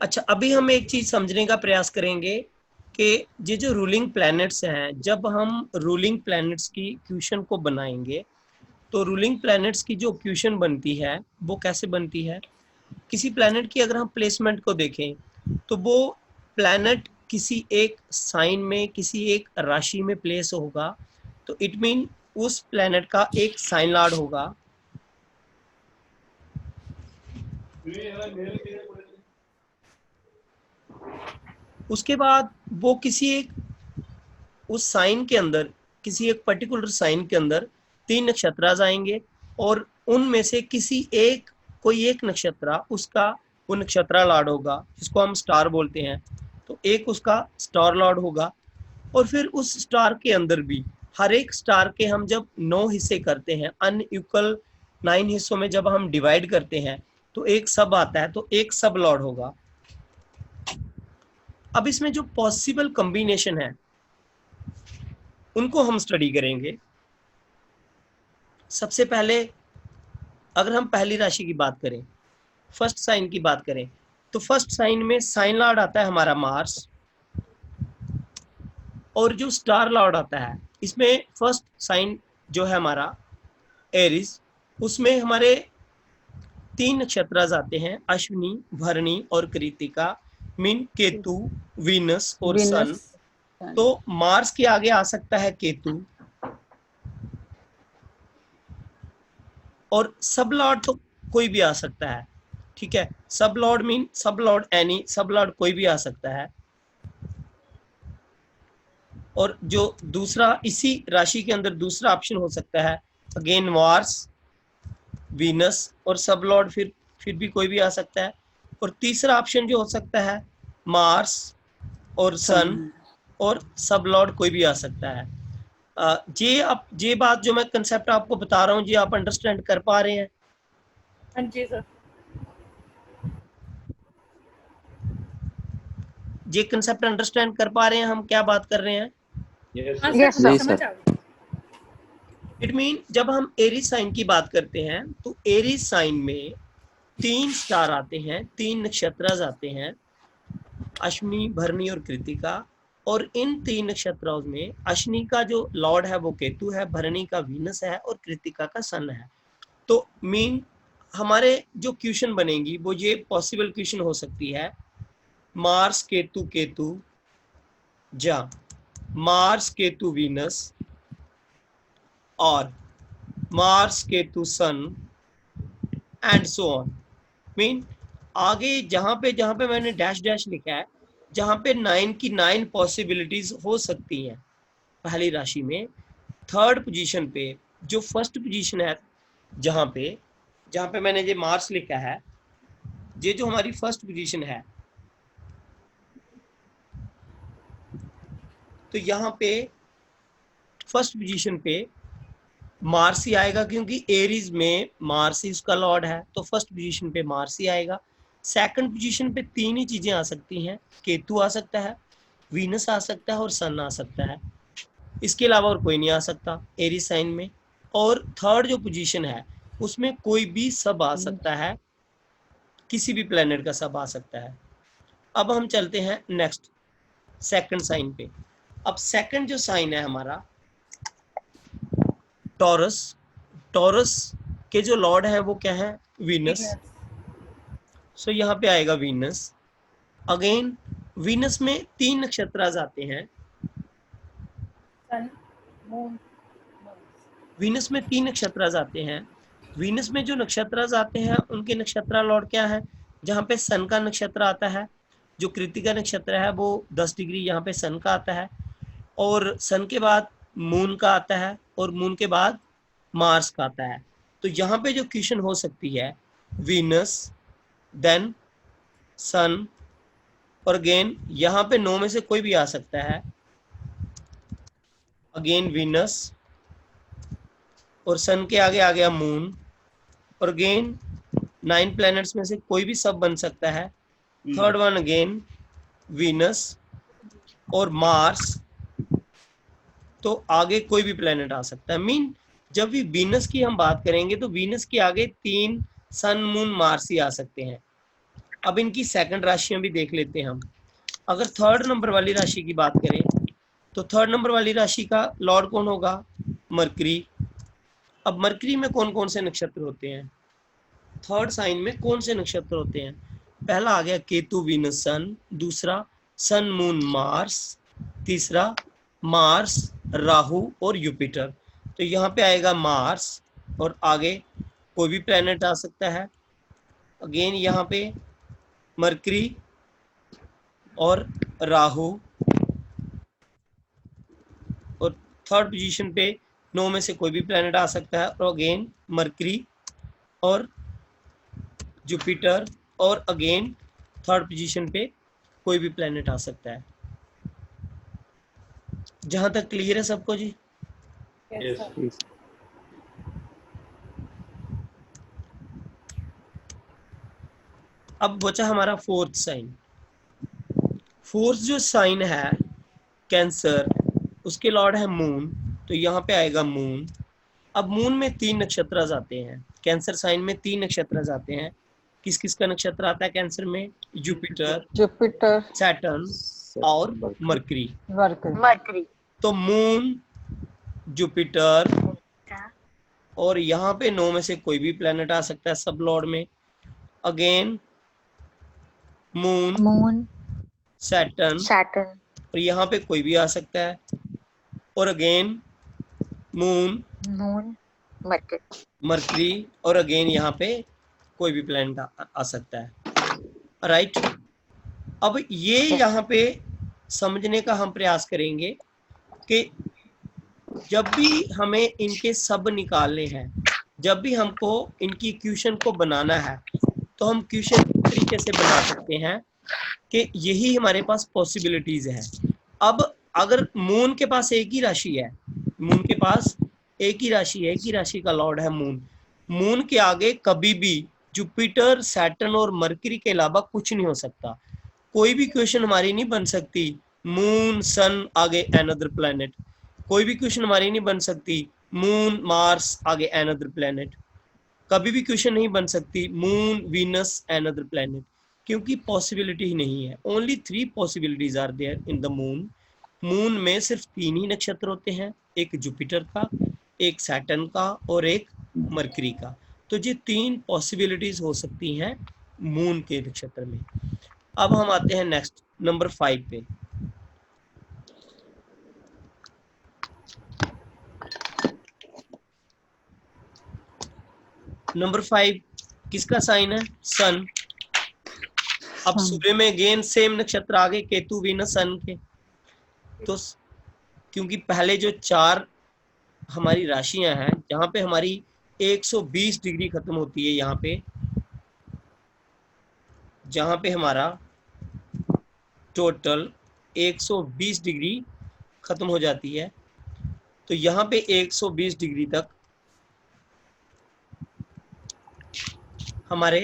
अच्छा, अभी हम एक चीज समझने का प्रयास करेंगे कि ये जो रूलिंग प्लैनेट्स हैं, जब हम रूलिंग प्लैनेट्स की क्वेश्चन को बनाएंगे तो रूलिंग प्लैनेट्स की जो क्वेश्चन बनती है वो कैसे बनती है। किसी प्लैनेट की अगर हम प्लेसमेंट को देखें तो वो प्लैनेट किसी एक साइन में, किसी एक राशि में प्लेस होगा, तो इट मीन उस प्लैनेट का एक साइन लॉर्ड होगा। उसके बाद वो किसी एक उस साइन के अंदर, किसी एक पर्टिकुलर साइन के अंदर 3 नक्षत्र आएंगे और उनमें से किसी एक, कोई एक नक्षत्र उसका वो नक्षत्र लॉर्ड होगा जिसको हम स्टार बोलते हैं, तो एक उसका स्टार लॉर्ड होगा। और फिर उस स्टार के अंदर भी हर एक स्टार के हम जब 9 हिस्से करते हैं, अनइक्वल 9 हिस्सों में जब हम डिवाइड करते हैं तो एक सब आता है, तो एक सब लॉर्ड होगा। अब इसमें जो पॉसिबल कॉम्बिनेशन है उनको हम स्टडी करेंगे। सबसे पहले अगर हम पहली राशि की बात करें, फर्स्ट साइन की बात करें, तो फर्स्ट साइन में साइन लॉर्ड आता है हमारा मार्स, और जो स्टार लॉर्ड आता है इसमें फर्स्ट साइन जो है हमारा एरिस, उसमें हमारे 3 नक्षत्र आते हैं, अश्विनी, भरणी और कृतिका, मीन केतु, वीनस और विनस सन। तो मार्स के आगे आ सकता है केतु, और सब लॉर्ड तो कोई भी आ सकता है, ठीक है। सब लॉर्ड मीन सब लॉर्ड एनी, सब लॉर्ड कोई भी आ सकता है। और जो दूसरा इसी राशि के अंदर दूसरा ऑप्शन हो सकता है अगेन मार्स, वीनस और सब लॉर्ड फिर भी कोई भी आ सकता है। और तीसरा ऑप्शन जो हो सकता है मार्स और सन और सब लॉर्ड कोई भी आ सकता है। ये बात जो मैं कंसेप्ट आपको बता रहा हूँ, जी आप अंडरस्टैंड कर पा रहे हैं? हाँ जी सर। ये कंसेप्ट अंडरस्टैंड कर पा रहे हैं हम क्या बात कर रहे हैं? हाँ Yes, सर, sir. समझ आ गई। इट मीन जब हम एरीज साइन की बात करते हैं तो एरीज साइन में 3 स्टार आते हैं, 3 नक्षत्र आते हैं, अश्विनी, भरणी और कृतिका। और इन 3 नक्षत्रों में अश्विनी का जो लॉर्ड है वो केतु है, भरणी का वीनस है और कृतिका का सन है। तो मीन हमारे जो क्वेश्चन बनेगी वो ये पॉसिबल क्वेश्चन हो सकती है, मार्स केतु केतु, या मार्स केतु वीनस, और Mars Ketu Sun, and so on. Mean आगे जहां पे मैंने डैश डैश लिखा है, जहां पे 9 की 9 पॉसिबिलिटीज हो सकती हैं पहली राशि में। थर्ड पोजीशन पे जो फर्स्ट पोजीशन है, जहां पे मैंने ये मार्स लिखा है, ये जो हमारी फर्स्ट पोजीशन है, तो यहाँ पे फर्स्ट पोजीशन पे मार्स ही आएगा, क्योंकि एरीज में मार्स ही उसका लॉर्ड है, तो फर्स्ट पोजीशन पे मार्स ही आएगा। सेकंड पोजीशन पे 3 ही चीजें आ सकती हैं, केतु आ सकता है, वीनस आ सकता है और सन आ सकता है, इसके अलावा और कोई नहीं आ सकता एरीज साइन में। और थर्ड जो पोजीशन है उसमें कोई भी सब आ सकता है, किसी भी प्लेनेट का सब आ सकता है। अब हम चलते हैं नेक्स्ट सेकंड साइन पे। अब सेकंड जो साइन है हमारा टॉरस, टॉरस के जो लॉर्ड है वो क्या है? वीनस। सो यहाँ पे आएगा वीनस। अगेन वीनस में 3 नक्षत्र आते हैं, सन, मून, वीनस में 3 नक्षत्र आते हैं। वीनस में जो नक्षत्र आते हैं उनके नक्षत्र लॉर्ड क्या है? जहाँ पे सन का नक्षत्र आता है, जो कृतिका नक्षत्र है वो 10 डिग्री यहाँ पे सन का आता है, और सन के बाद मून का आता है, और मून के बाद मार्स का आता है। तो यहाँ पे जो क्वेश्चन हो सकती है वीनस, देन सन, और अगेन यहाँ पे 9 में से कोई भी आ सकता है, अगेन वीनस, और सन के आगे आ गया मून, और अगेन 9 प्लैनेट्स में से कोई भी सब बन सकता है। थर्ड वन अगेन वीनस और मार्स, तो आगे कोई भी प्लेनेट आ सकता है। मीन जब भी वीनस की हम बात करेंगे तो वीनस के आगे 3 सन मून मार्स ही आ सकते हैं। अब इनकी सेकंड राशियां भी देख लेते हैं हम। अगर थर्ड नंबर वाली राशि की बात करें तो थर्ड नंबर वाली राशि का लॉर्ड कौन होगा? मरकरी। अब मरकरी में कौन कौन से नक्षत्र होते हैं? थर्ड साइन में कौन से नक्षत्र होते हैं? पहला आ गया केतु वीनस सन, दूसरा सन मून मार्स, तीसरा मार्स राहु और युपिटर। तो यहाँ पे आएगा मार्स और आगे कोई भी प्लेनेट आ सकता है। अगेन यहाँ पे मरकरी और राहु, और थर्ड पोजीशन पे 9 में से कोई भी प्लेनेट आ सकता है, और अगेन मरकरी और जुपिटर, और अगेन थर्ड पोजीशन पे कोई भी प्लेनेट आ सकता है। जहां तक क्लियर है सबको जी? Yes, sir. अब बचा हमारा फोर्थ साइन। फोर्थ जो साइन है कैंसर, उसके लॉर्ड है मून, तो यहाँ पे आएगा मून। अब मून में 3 नक्षत्र आते हैं, कैंसर साइन में 3 नक्षत्र आते हैं। किस किस का नक्षत्र आता है कैंसर में? जुपिटर, जुपिटर, सैटर्न और मरकरी। मरकरी। तो मून, जुपिटर, और यहाँ पे 9 में से कोई भी प्लेनेट आ सकता है सब लॉर्ड में। अगेन मून, सैटर्न, और यहाँ पे कोई भी आ सकता है, और अगेन मून, मरकरी, और अगेन यहाँ पे कोई भी प्लेनेट आ सकता है। राइट। अब ये यहाँ पे समझने का हम प्रयास करेंगे कि जब भी हमें इनके सब निकालने हैं, जब भी हमको इनकी इक्वेशन को बनाना है, तो हम इक्वेशन इस तरीके से बना सकते हैं कि यही हमारे पास पॉसिबिलिटीज है। अब अगर मून के पास एक ही राशि है, मून के पास एक ही राशि है, एक ही राशि का लॉर्ड है मून, मून के आगे कभी भी जुपिटर, सैटर्न और मरकरी के अलावा कुछ नहीं हो सकता। कोई भी क्वेश्चन हमारी नहीं बन सकती मून सन आगे अनदर प्लेनेट, कोई भी क्वेश्चन हमारी नहीं बन सकती मून मार्स आगे अनदर प्लेनेट, कभी भी क्वेश्चन नहीं बन सकती मून वीनस अनदर प्लेनेट, क्योंकि पॉसिबिलिटी ही नहीं है। Only 3 possibilities are there in the moon. Moon में सिर्फ 3 ही नक्षत्र होते हैं, एक जुपिटर का, एक सैटर्न का और एक मरकरी का। तो ये 3 पॉसिबिलिटीज हो सकती हैं मून के नक्षत्र में। अब हम आते हैं नेक्स्ट नंबर 5 पे। नंबर 5 किसका साइन है? सन। अब सूर्य में अगेन सेम नक्षत्र आ गए, केतु वीनस सन के। तो क्योंकि पहले जो 4 हमारी राशियां हैं, जहां पे हमारी 120 डिग्री खत्म होती है, यहाँ पे जहां पे हमारा टोटल 120 डिग्री खत्म हो जाती है, तो यहाँ पे 120 डिग्री तक हमारे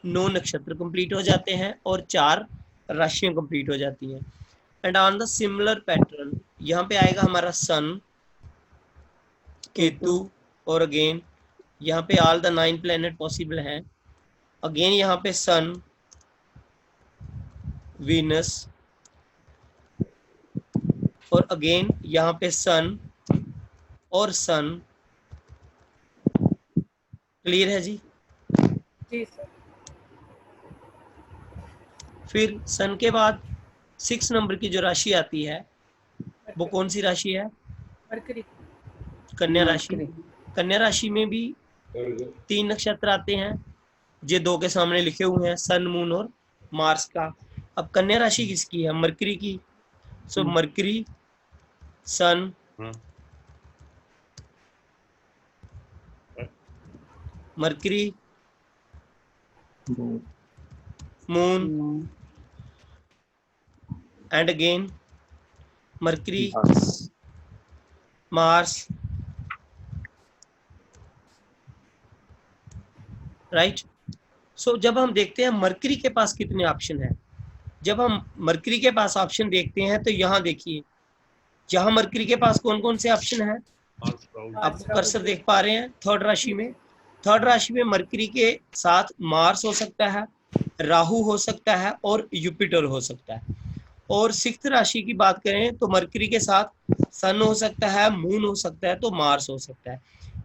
9 नक्षत्र कंप्लीट हो जाते हैं और 4 राशियां कंप्लीट हो जाती हैं। And on the similar pattern यहाँ पे आएगा हमारा सन, केतु, और अगेन यहाँ पे ऑल द 9 प्लेनेट पॉसिबल हैं। अगेन यहाँ पे सन, वीनस, और अगेन यहाँ पे सन और सन। क्लियर है जी? जी सर। फिर सन के बाद 6 नंबर की जो राशि आती है वो कौन सी राशि है? मरकरी। कन्या राशि। कन्या राशि में भी 3 नक्षत्र आते हैं, ये 2 के सामने लिखे हुए हैं, सन, मून और मार्स का। अब कन्या राशि किसकी है? मरकरी की। So Mercury, Sun, Mercury, Moon, and again Mercury, Mars. Right. So जब हम देखते हैं मरकरी के पास कितने ऑप्शन है, जब हम मरकरी के पास ऑप्शन देखते हैं तो यहाँ देखिए, यहाँ मरकरी के पास कौन कौन से ऑप्शन है? आप कर्सर देख पा रहे हैं थर्ड राशि में। थर्ड राशि में मरकरी के साथ मार्स हो सकता है, राहु हो सकता है और जुपिटर हो सकता है। और सिक्स्थ राशि की बात करें तो मरकरी के साथ सन हो सकता है, मून हो सकता है, तो मार्स हो सकता है।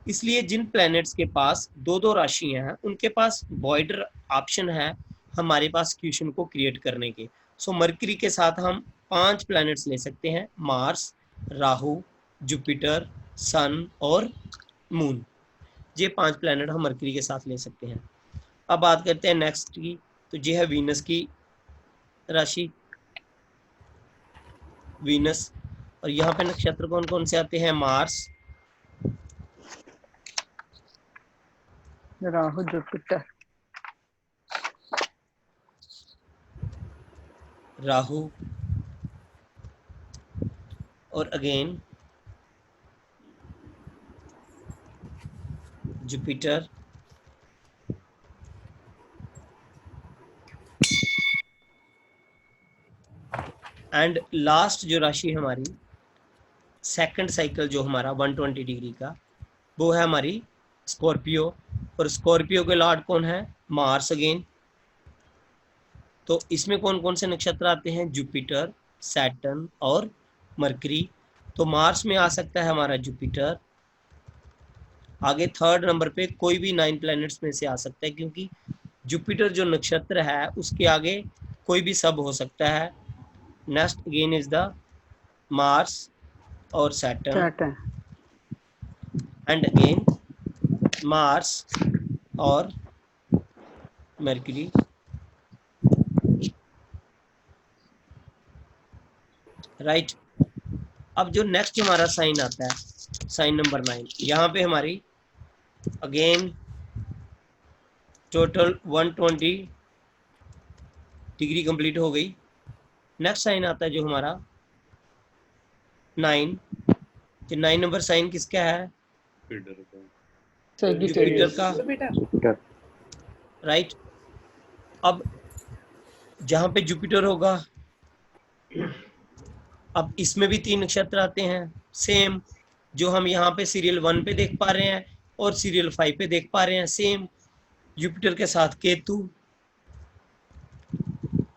इसलिए जिन प्लैनेट्स के पास दो दो राशियां हैं उनके पास बॉर्डर ऑप्शन है हमारे पास क्वेश्चन को क्रिएट करने के। सो मरकरी के साथ हम 5 प्लैनेट्स ले सकते हैं, मार्स, राहु, जुपिटर, सन और मून। ये 5 प्लैनेट हम मरकरी के साथ ले सकते हैं। अब बात करते हैं नेक्स्ट की, तो ये है वीनस की राशि, वीनस। और यहाँ पे नक्षत्र कौन कौन से आते हैं, मार्स, राहु, जुपिटर, राहु और अगेन जुपिटर एंड लास्ट जो राशि हमारी सेकंड साइकिल जो हमारा 120 डिग्री का, वो है हमारी स्कॉर्पियो। और स्कॉर्पियो के लॉर्ड कौन है, मार्स अगेन। तो इसमें कौन कौन से नक्षत्र आते हैं, जुपिटर, सैटर्न और मरकरी। तो मार्स में आ सकता है हमारा जुपिटर, आगे थर्ड नंबर पे कोई भी 9 प्लैनेट्स में से आ सकता है, क्योंकि जुपिटर जो नक्षत्र है उसके आगे कोई भी सब हो सकता है। Next again is the Mars और Saturn Saturn, and again Mars और मरकरी। राइट। अब जो नेक्स्ट हमारा साइन आता है, साइन नंबर 9, यहाँ पे हमारी अगेन टोटल 120 डिग्री कंप्लीट हो गई। नेक्स्ट साइन आता है जो हमारा 9, जो 9 नंबर साइन किसका है, जुपिटर का। जुपिटर। राइट। अब जहाँ पे जुपिटर होगा, अब इसमें भी 3 नक्षत्र आते हैं सेम, जो हम यहाँ पे सीरियल 1 पे देख पा रहे हैं और सीरियल 5 पे देख पा रहे हैं सेम। जुपिटर के साथ केतु,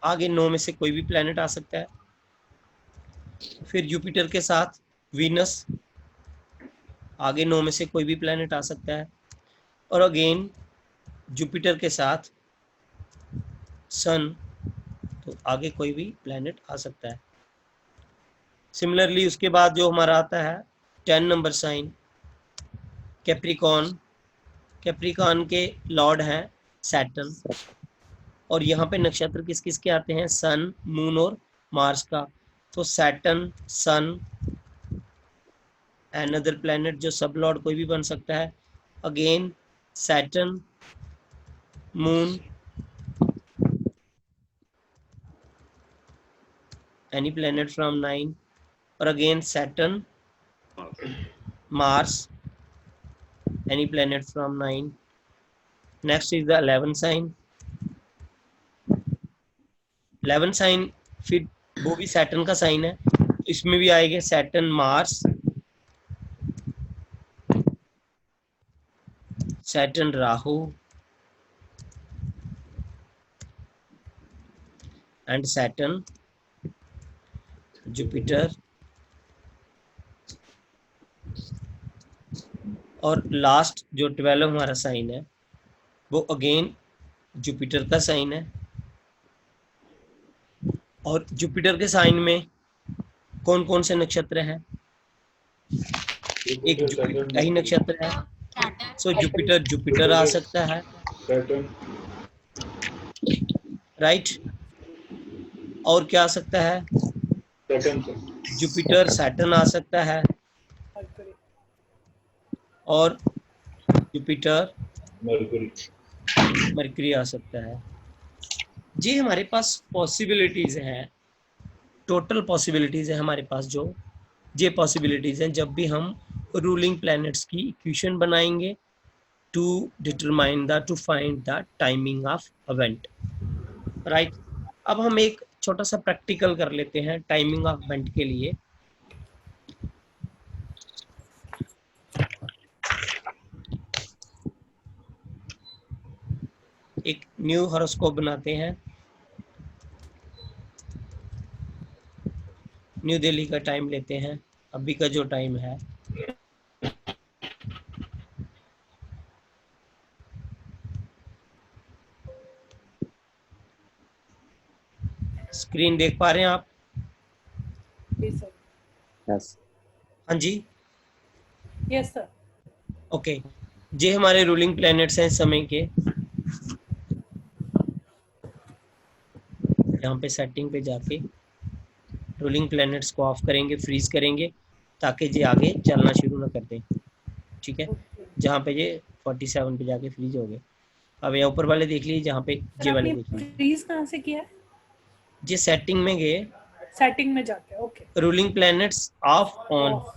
आगे 9 में से कोई भी प्लेनेट आ सकता है। फिर जुपिटर के साथ वीनस, आगे 9 में से कोई भी प्लेनेट आ सकता है। और अगेन जुपिटर के साथ सन, तो आगे कोई भी प्लेनेट आ सकता है। सिमिलरली उसके बाद जो हमारा आता है 10 नंबर साइन कैप्रिकॉन, कैप्रिकॉन के लॉर्ड हैं सैटर्न। और यहाँ पे नक्षत्र किस किस के आते हैं, सन, मून और मार्स का। तो सैटर्न, सन, अनदर प्लेनेट जो सब लॉर्ड कोई भी बन सकता है, again Saturn, moon, any planet from 9, और again Saturn, Mars, any planet from 9। Next is the 11 sign. 11 sign फिर वो भी सैटर्न का साइन है, इसमें भी आएगा Saturn, Mars, Saturn Rahu and Saturn Jupiter. और लास्ट जो 12 हमारा साइन है वो अगेन जुपिटर का साइन है। और जुपिटर के साइन में कौन कौन से नक्षत्र हैं, एक जुपिटर का ही नक्षत्र है, सो जुपिटर जुपिटर आ सकता है। राइट। और क्या आ सकता है, जुपिटर सैटर्न आ सकता है, मरकरी। और जुपिटर मरकरी आ सकता है। जी हमारे पास पॉसिबिलिटीज हैं, टोटल पॉसिबिलिटीज है हमारे पास, जो ये पॉसिबिलिटीज हैं जब भी हम रूलिंग प्लैनेट्स की इक्वेशन बनाएंगे to determine the to find the timing of event. Right. अब हम एक छोटा सा प्रैक्टिकल कर लेते हैं टाइमिंग ऑफ इवेंट के लिए। एक न्यू हॉरोस्कोप बनाते हैं। न्यू दिल्ली का टाइम लेते हैं, अभी का जो टाइम है। स्क्रीन देख पा रहे हैं आप? जी सर। यस हाँ जी, यस सर। ओके। ये हमारे रूलिंग प्लैनेट्स हैं इस समय के। यहाँ पे सेटिंग पे जाके रूलिंग प्लैनेट्स को ऑफ करेंगे, फ्रीज करेंगे, ताकि ये आगे चलना शुरू ना कर दें। ठीक है, ओके जहाँ पे ये 47 पे जाके फ्रीज हो गए। अब ये ऊपर वाले देख लीजिए, जहाँ पे सर, ये वाले आपने देख लीजिए। फ्रीज कहाँ से किया है? ये सेटिंग में गए, सेटिंग में जाके। Okay ruling planets of on, of.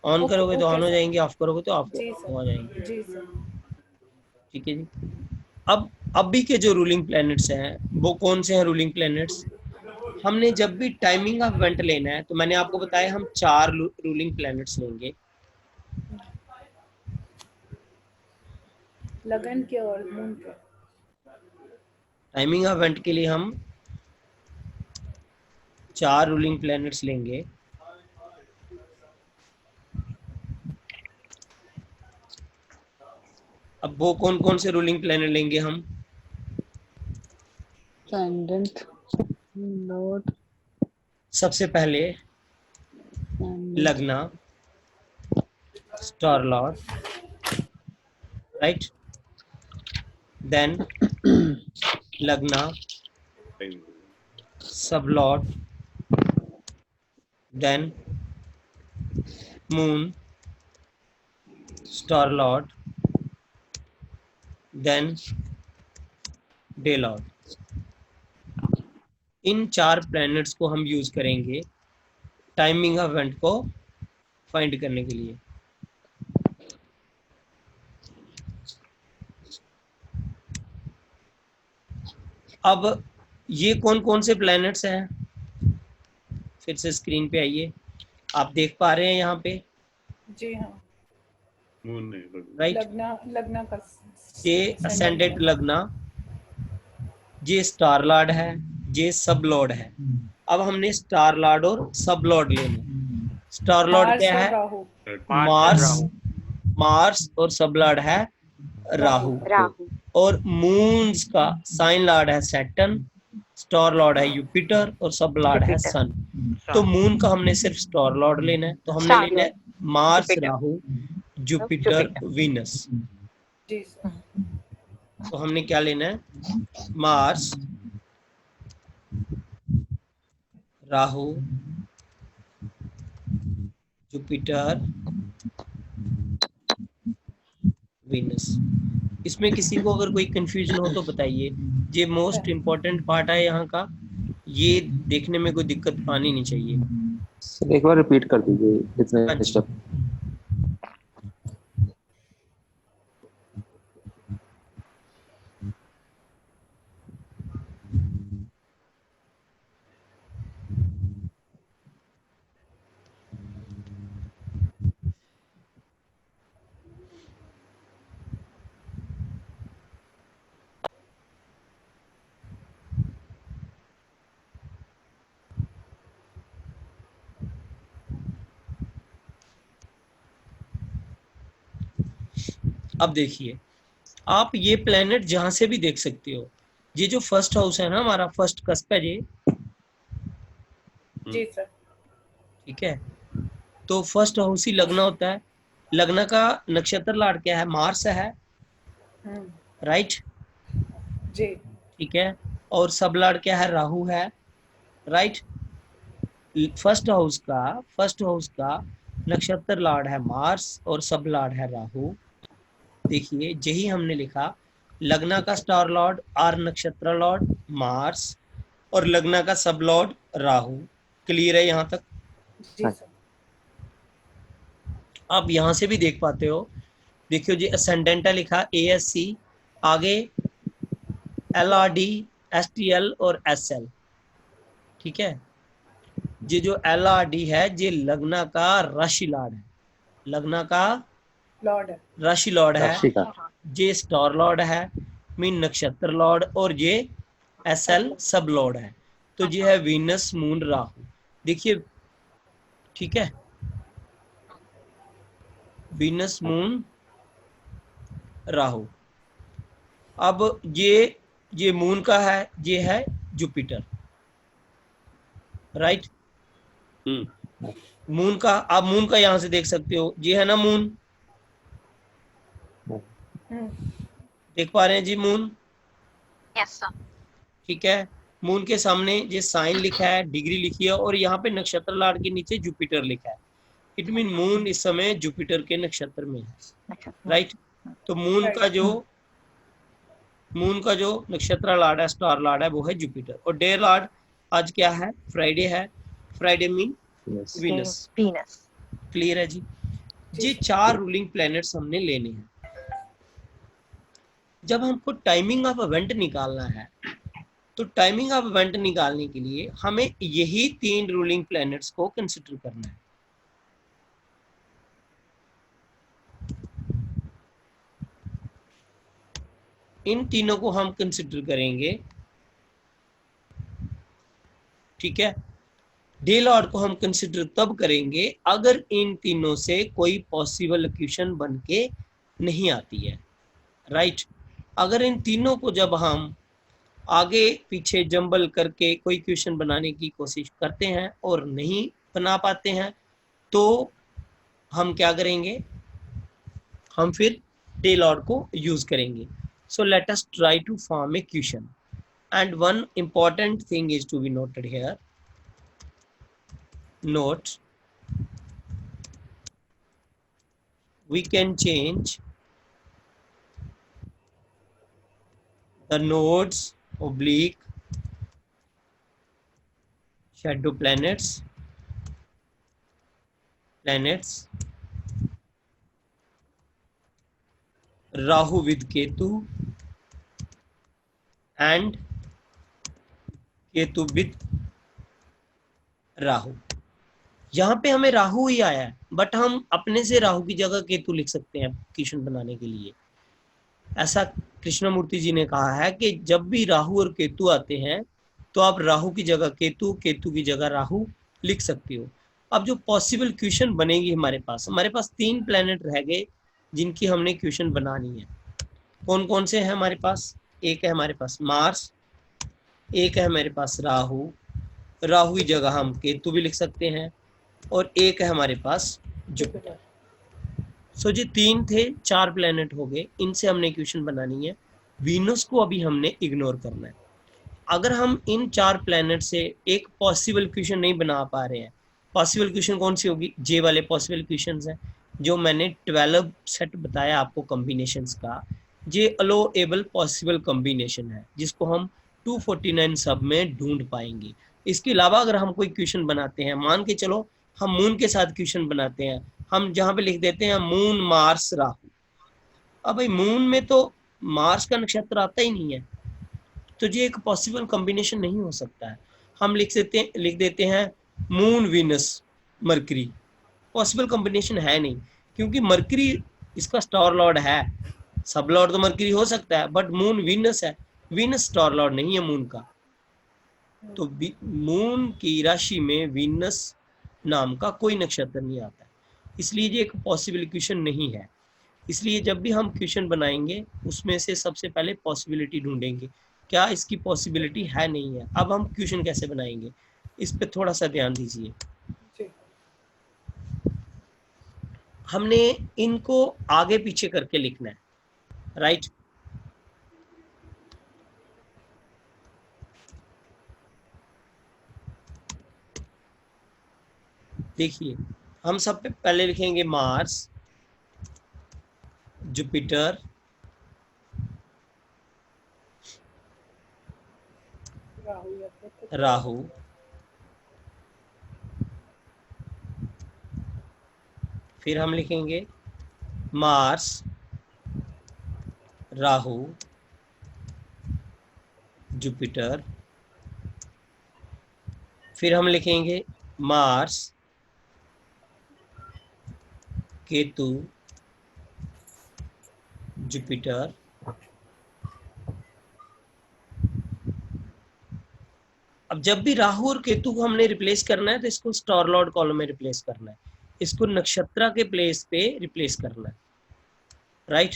On okay, करोगे तो ओके ऑन हो सर। जाएंगे, ऑफ करोगे तो ऑफ जी हो जाएंगे। सर, जी सर। ठीक है जी। अब अभी के जो रूलिंग प्लैनेट्स हैं वो कौन से हैं रूलिंग प्लैनेट्स? हमने जब भी टाइमिंग ऑफ इवेंट लेना है तो मैंने आपको बताया हम 4 रूलिंग प्लैनेट्स लेंगे। लगन के और मून के। टाइमिंग ऑफ इवेंट के लिए हम 4 रूलिंग प्लैनेट्स लेंगे। अब वो कौन कौन से रूलिंग प्लैनेट लेंगे हम? ascendant lord सबसे पहले and लग्ना, star Lord, right, then lagna, sub lord, then Moon, star lord, then day lord. इन 4 प्लैनेट्स को हम यूज करेंगे टाइमिंग ऑफ इवेंट को फाइंड करने के लिए। अब ये कौन कौन से प्लैनेट्स हैं? फिर से स्क्रीन पे आइए, आप देख पा रहे हैं यहाँ पे, जी हाँ। राइट। लगना का ये असेंडेंट लग्ना, ये स्टार लॉर्ड है, ये सब लॉर्ड है। अब हमने स्टार लॉर्ड और सब लॉर्ड लेना। स्टार लॉर्ड क्या है? मार्स और सब लॉर्ड है राहु। और मून्स का साइन लॉर्ड है सैटर्न, स्टार लॉर्ड है जुपिटर और सब लॉर्ड है सन। तो मून का हमने सिर्फ स्टार लॉर्ड लेना है, तो हमने लेना है मार्स, राहु, जुपिटर, वीनस। जी सर। तो हमने क्या लेना है? Mars, Rahu, Jupiter, Venus. इसमें किसी को अगर कोई कंफ्यूजन हो तो बताइए। ये मोस्ट इम्पोर्टेंट पार्ट है यहाँ का, ये देखने में कोई दिक्कत आनी नहीं चाहिए। सर एक बार रिपीट कर दीजिए जितने हाँ जी। स्टेप। अब देखिए, आप ये प्लेनेट जहां से भी देख सकते हो। ये जो फर्स्ट हाउस है ना, हमारा फर्स्ट कस्प है ये, जी सर। ठीक है। तो फर्स्ट हाउस ही लगना होता है। लगना का नक्षत्र लाड क्या है? मार्स है, राइट, जी। ठीक है। और सब लाड क्या है? राहु है, राइट। फर्स्ट हाउस का नक्षत्र लाड है मार्स और सब लाड है राहु। देखिए यही हमने लिखा, लग्ना का स्टार लॉर्ड और नक्षत्र लॉर्ड मार्स और लग्ना का सब लॉर्ड राहु। क्लियर है यहाँ तक? जी सर। आप यहाँ से भी देख पाते हो, देखियो जी असेंडेंट लिखा ASC, आगे LRD, STL और SL, ठीक है। ये जो LRD है ये लग्ना का राशि लॉर्ड है, लग्ना का लॉर्ड है, राशि लॉर्ड है। राशि का ये स्टार लॉर्ड है, मीन नक्षत्र लॉर्ड, और ये SL सब लॉर्ड है। तो ये है वीनस मून राहु। देखिए ठीक है, वीनस मून राहु। अब ये मून का है, ये है जुपिटर, राइट। मून का, आप मून का यहां से देख सकते हो, ये है ना मून, देख पा रहे हैं जी मून? Yes sir. ठीक है, मून के सामने ये साइन लिखा है, डिग्री लिखी है, और यहाँ पे नक्षत्र लाड के नीचे जुपिटर लिखा है। इट मीन मून इस समय जुपिटर के नक्षत्र में है, राइट। तो मून का जो नक्षत्र लाड है, स्टार लाड है, वो है जुपिटर। और डे लाड आज क्या है? फ्राइडे है। Friday mean Venus. क्लियर है जी? ये 4 रूलिंग प्लैनेट्स हमने लेने हैं। जब हमको टाइमिंग ऑफ इवेंट निकालना है, तो टाइमिंग ऑफ इवेंट निकालने के लिए हमें यही 3 रूलिंग प्लैनेट्स को कंसिडर करना है। इन तीनों को हम कंसिडर करेंगे, ठीक है। डे लॉर्ड को हम कंसिडर तब करेंगे अगर इन तीनों से कोई पॉसिबल इक्वेशन बन के नहीं आती है, राइट। अगर इन तीनों को जब हम आगे पीछे जंबल करके कोई क्वेश्चन बनाने की कोशिश करते हैं और नहीं बना पाते हैं, तो हम क्या करेंगे? हम फिर डे लॉर्ड को यूज करेंगे। So let us try to form a question, and one important thing is to be noted here. Note, we can change the nodes oblique shadow planets Rahu with Ketu and Ketu with Rahu. यहाँ पे हमें राहु ही आया है, but हम अपने से राहु की जगह केतु लिख सकते हैं क्वेश्चन बनाने के लिए। ऐसा कृष्णमूर्ति जी ने कहा है कि जब भी राहु और केतु आते हैं, तो आप राहु की जगह केतु, केतु की जगह राहु लिख सकते हो। अब जो पॉसिबल क्वेश्चन बनेगी हमारे पास 3 प्लैनेट रह गए जिनकी हमने क्वेश्चन बनानी है। कौन कौन से हैं हमारे पास? एक है हमारे पास मार्स, एक है हमारे पास राहु, राहु की जगह हम केतु भी लिख सकते हैं, और एक है हमारे पास जुपिटर। सो जी 3 थे, 4 प्लैनेट हो गए, इनसे हमने क्वेश्चन बनानी है। वीनस को अभी हमने इग्नोर करना है। अगर हम इन 4 प्लैनेट से एक पॉसिबल क्वेश्चन नहीं बना पा रहे हैं, पॉसिबल क्वेश्चन कौन सी होगी? जे वाले पॉसिबल क्वेश्चन हैं जो मैंने 12 सेट बताया आपको कॉम्बिनेशंस का। ये अलोएबल पॉसिबल कॉम्बिनेशन है जिसको हम 249 सब में ढूंढ पाएंगे। इसके अलावा अगर हम कोई क्वेश्चन बनाते हैं, मान के चलो हम मून के साथ क्वेश्चन बनाते हैं, हम जहाँ पे लिख देते हैं मून मार्स राहु। अब भाई मून में तो मार्स का नक्षत्र आता ही नहीं है, तो ये एक पॉसिबल कॉम्बिनेशन नहीं हो सकता है। हम लिख देते हैं moon Venus mercury, possible combination है नहीं, क्योंकि मरकरी इसका स्टार लॉर्ड है। सब लॉर्ड तो मरकरी हो सकता है, बट मून वीनस है, वीनस स्टार लॉर्ड नहीं है मून का। तो मून की राशि में वीनस नाम का कोई नक्षत्र नहीं आता है, इसलिए ये एक पॉसिबल इक्वेशन नहीं है। इसलिए जब भी हम क्वेश्चन बनाएंगे उसमें से सबसे पहले पॉसिबिलिटी ढूंढेंगे, क्या इसकी पॉसिबिलिटी है नहीं है। अब हम क्वेश्चन कैसे बनाएंगे, इस पे थोड़ा सा ध्यान दीजिए। हमने इनको आगे पीछे करके लिखना है, राइट। देखिए हम सब पे पहले लिखेंगे मार्स, जुपिटर, राहु, फिर हम लिखेंगे मार्स, राहु, जुपिटर, फिर हम लिखेंगे मार्स, केतु, जुपिटर, जब भी राहु और केतु को हमने रिप्लेस करना है तो इसको स्टार लॉर्ड कॉलम में रिप्लेस करना है, इसको नक्षत्र के प्लेस पे रिप्लेस करना है, राइट।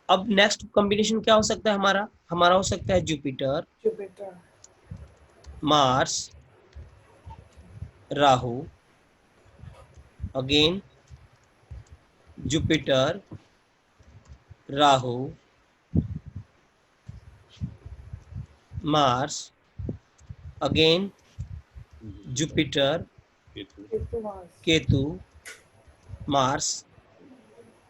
अब नेक्स्ट कॉम्बिनेशन क्या हो सकता है हमारा? हमारा हो सकता है Jupiter, Jupiter, Mars, Rahu, again Jupiter, Rahu, Mars, again Jupiter, Ketu, Mars, Ketu, Mars.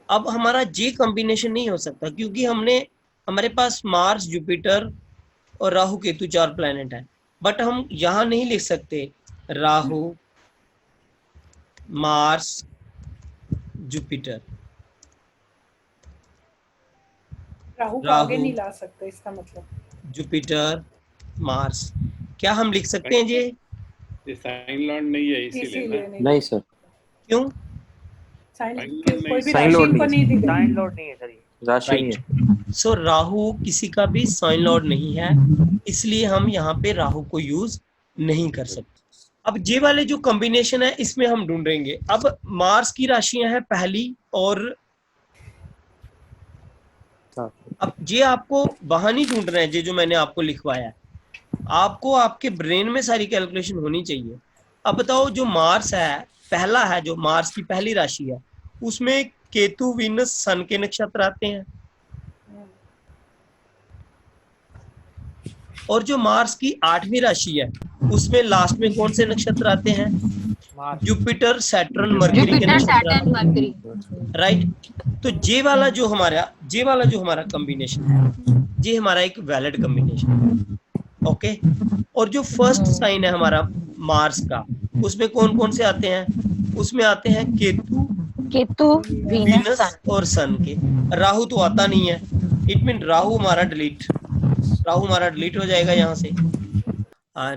अब हमारा जे कॉम्बिनेशन नहीं हो सकता क्योंकि हमारे पास मार्स, जुपिटर और राहु केतु 4 प्लैनेट है, बट हम यहां नहीं लिख सकते राहु, मार्स, जुपिटर, राहु को राहु, आगे नहीं ला सकते, इसका मतलब जुपिटर, मार्स। क्या हम लिख सकते हैं जी? ये साइन लॉर्ड नहीं है इसीलिए ना। इसीलिए नहीं सर, क्यों? साइन साइन के लॉर्ड कोई नहीं, भी साइन राशि लॉर्ड इनको नहीं, नहीं दी साइन गई। लॉर्ड नहीं है सर ये। राशि नहीं है। सो राहु किसी का भी साइन लॉर्ड नहीं है, इसलिए हम यहाँ पे राहु को यूज नहीं कर सकते। अब जे वाले जो कॉम्बिनेशन है इसमें हम ढूंढेंगे। अब मार्स की राशियां हैं पहली, और हाँ। अब जे आपको वहां नहीं ढूंढना है, जे जो मैंने आपको लिखवाया है, आपको आपके ब्रेन में सारी कैलकुलेशन होनी चाहिए। अब बताओ, जो मार्स है पहला है, जो मार्स की पहली राशि है, उसमें केतु, वीनस, सन के नक्षत्र आते हैं, और जो मार्स की 8वीं राशि है उसमें लास्ट में कौन से नक्षत्र आते हैं? मार्स, जुपिटर, सैटर्न, मरकरी के नक्षत्र आते हैं, राइट। तो जे वाला जो हमारा कॉम्बिनेशन है, ये हमारा एक वैलिड कॉम्बिनेशन है, ओके। और जो फर्स्ट साइन है हमारा मार्स का, उसमें कौन कौन से आते हैं? उसमें आते हैं केतु, वीनस और सन के। राहु तो आता नहीं है, इट मीन राहु हमारा डिलीट हो जाएगा यहाँ से।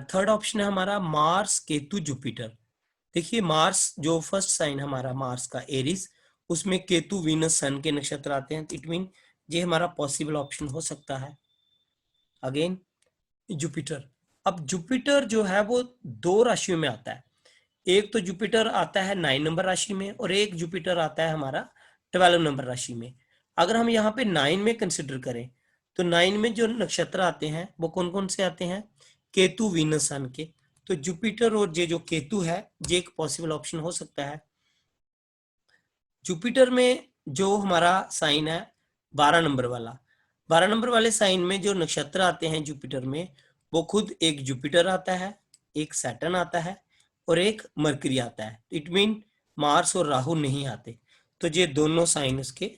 थर्ड ऑप्शन है हमारा मार्स, केतु, जुपिटर। देखिए मार्स जो फर्स्ट साइन हमारा मार्स का एरीज, उसमें केतु, वीनस, सन के नक्षत्र आते हैं, इट मीन ये हमारा पॉसिबल ऑप्शन हो सकता है। Again Jupiter. अब जुपिटर जो है वो 2 राशियों में आता है, एक तो जुपिटर आता है 9 नंबर राशि में, और एक जुपिटर आता है हमारा 12 नंबर राशि में। अगर हम यहाँ पे 9 में कंसिडर करें तो 9 में जो नक्षत्र आते हैं वो कौन कौन से आते हैं? केतु, वीनस, सन के। तो जुपिटर और ये जो केतु है ये एक पॉसिबल ऑप्शन हो सकता है। जुपिटर में जो हमारा साइन है 12 नंबर वाला, 12 नंबर वाले साइन में जो नक्षत्र आते हैं जुपिटर में, वो खुद एक जुपिटर आता है, एक सैटर्न आता है और एक मरकरी आता है। इट मीन मार्स और राहु नहीं आते, तो ये दोनों साइन उसके